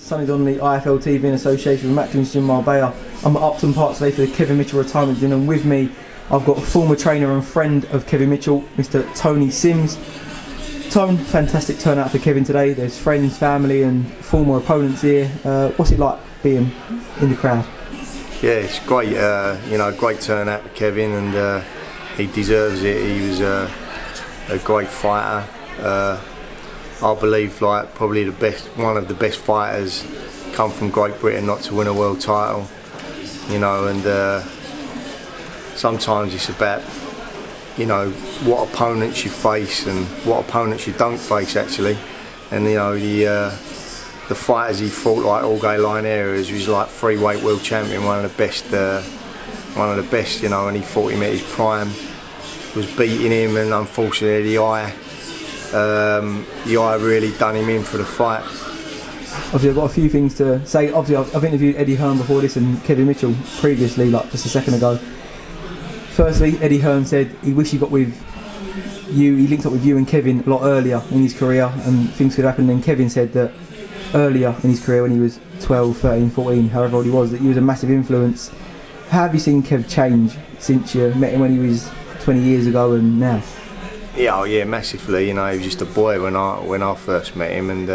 Sonny Donnelly, IFL TV in association with Macklin's Gym Marbella. I'm at Upton Park today for the Kevin Mitchell retirement dinner, and with me I've got a former trainer and friend of Kevin Mitchell, Mr. Tony Sims. Tone, fantastic turnout for Kevin today. There's friends, family and former opponents here. What's it like being in the crowd? Yeah, it's great, great turnout for Kevin, and he deserves it. He was a great fighter. I believe probably one of the best fighters come from Great Britain not to win a world title, and sometimes it's about what opponents you face and what opponents you don't face actually. And the fighters he fought, like Jorge Linares, he was like freeweight world champion, one of the best, and he fought him at his prime, was beating him, and unfortunately the eye really done him in for the fight. Obviously I've got a few things to say. Obviously I've interviewed Eddie Hearn before this and Kevin Mitchell previously, like just a second ago. Firstly, Eddie Hearn said he wished he got with you, he linked up with you and Kevin a lot earlier in his career and things could happen. Then Kevin said that earlier in his career, when he was 12, 13, 14, however old he was, that he was a massive influence. How have you seen Kev change since you met him when he was 20 years ago and now? Yeah, massively. He was just a boy when I first met him, and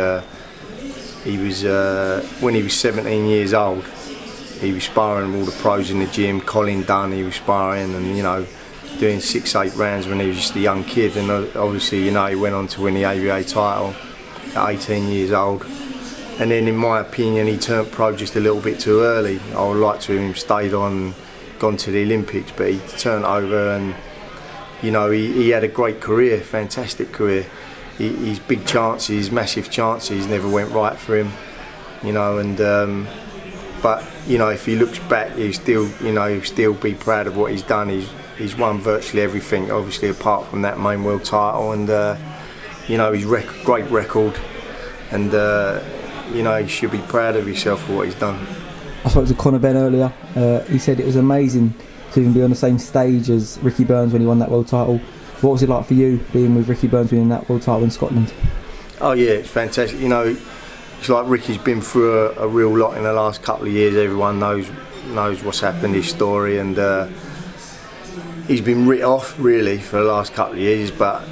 he was when he was 17 years old. He was sparring with all the pros in the gym. Colin Dunn, he was sparring, and doing 6-8 rounds when he was just a young kid. And obviously, he went on to win the ABA title at 18 years old. And then, in my opinion, he turned pro just a little bit too early. I would like to have him stayed on and gone to the Olympics, but he turned over and. He had a great career, fantastic career. His big chances, massive chances, never went right for him. But if he looks back, he'll still be proud of what he's done. He's won virtually everything, obviously apart from that main world title, and his great record, and he should be proud of himself for what he's done. I spoke to Conor Benn earlier. He said it was amazing to even be on the same stage as Ricky Burns when he won that world title. What was it like for you being with Ricky Burns winning that world title in Scotland? Oh yeah, it's fantastic. It's like Ricky's been through a real lot in the last couple of years. Everyone knows what's happened, his story, and he's been writ off really for the last couple of years. But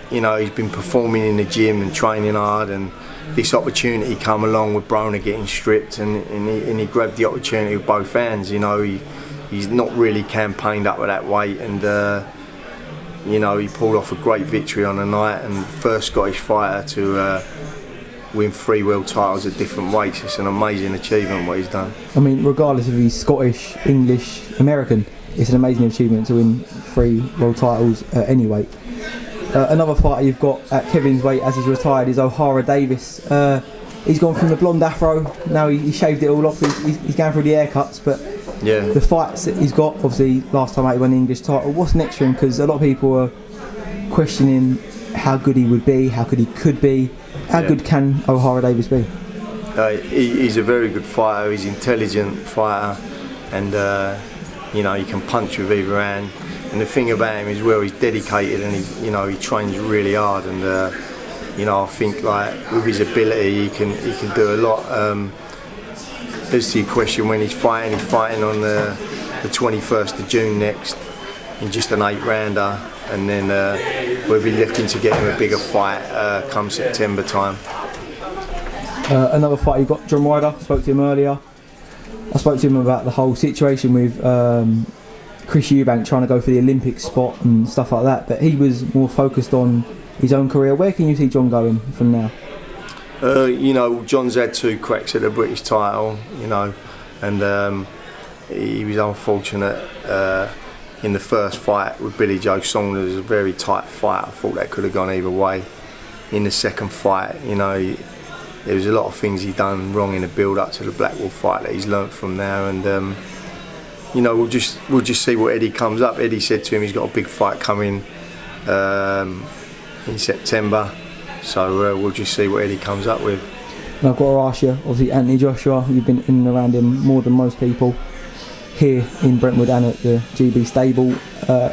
he's been performing in the gym and training hard, and this opportunity come along with Broner getting stripped, and he grabbed the opportunity with both hands. He's not really campaigned up with that weight, and he pulled off a great victory on the night, and first Scottish fighter to win 3 world titles at different weights. It's an amazing achievement what he's done. I mean, regardless if he's Scottish, English, American, it's an amazing achievement to win 3 world titles at any weight. Another fighter you've got at Kevin's weight as he's retired is O'Hara Davis. He's gone from the blonde afro, now he shaved it all off. He's going through the haircuts, but yeah, the fights that he's got, obviously last time out he won the English title. What's next for him? Because a lot of people are questioning how good he would be, how good he could be. How good can O'Hara Davis be? He's a very good fighter. He's an intelligent fighter, and he can punch with either hand. And the thing about him is, he's dedicated, and he trains really hard. And I think with his ability, he can do a lot. As to your question, when he's fighting on the 21st of June next in just an 8-rounder, and then we'll be looking to get him a bigger fight come September time. Another fight you've got, John Ryder. Spoke to him earlier. I spoke to him about the whole situation with Chris Eubank trying to go for the Olympic spot and stuff like that, but he was more focused on his own career. Where can you see John going from now? John's had 2 cracks at the British title, and he was unfortunate in the first fight with Billy Joe Saunders. It was a very tight fight. I thought that could have gone either way. In the second fight, there was a lot of things he done wrong in the build-up to the Blackwell fight that he's learnt from now, and we'll just see what Eddie comes up. Eddie said to him he's got a big fight coming in September. So we'll just see what Eddie comes up with. And I've got to ask you, obviously Anthony Joshua, you've been in and around him more than most people here in Brentwood and at the GB stable.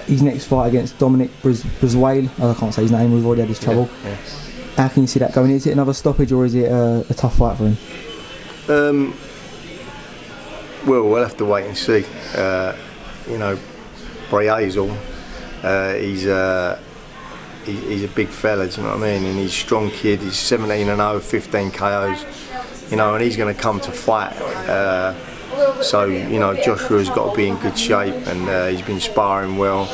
His next fight against Dominic Braswell, I can't say his name, we've already had his trouble. Yeah. How can you see that going? Is it another stoppage or is it a tough fight for him? Well, we'll have to wait and see. You know, Bray Hazel, he's a big fella, do you know what I mean? And he's a strong kid. He's 17-0, 15 KOs. You know, and he's going to come to fight. So you know, Joshua's got to be in good shape, and he's been sparring well.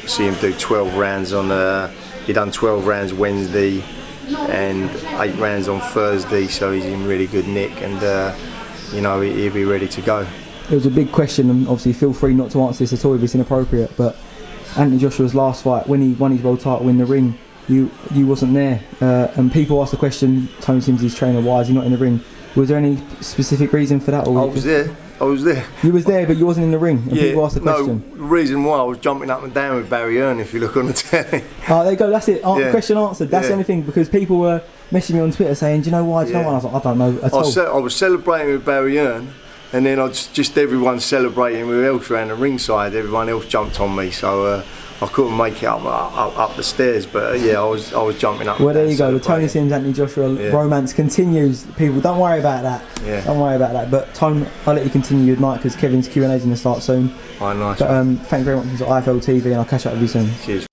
See him do 12 rounds on. He done 12 rounds Wednesday, and 8 rounds on Thursday. So he's in really good nick, and you know, he'll be ready to go. It was a big question, and obviously feel free not to answer this at all if it's inappropriate, but Anthony Joshua's last fight, when he won his world title in the ring, you wasn't there, and people asked the question, Tony Sims, his trainer, why is he not in the ring? Was there any specific reason for that? Or I was there. You was there, but you wasn't in the ring, and people asked the question. No, the reason why I was jumping up and down with Barry Hearn, if you look on the telly. Oh, there you go, that's it. Question answered. That's the only thing, because people were messaging me on Twitter saying, do you know why? Do you know why? I was like, I don't know at all. I was celebrating with Barry Hearn, and then I just everyone celebrating with else around the ringside. Everyone else jumped on me, so I couldn't make it up the stairs. But I was jumping up. Well, there you go. The Tony Sims, Anthony Joshua romance continues. People, don't worry about that. Yeah. Don't worry about that. But Tom, I'll let you continue your night because Kevin's Q&A's going to start soon. Oh, nice. But thank you very much for IFL TV, and I'll catch up with you soon. Cheers.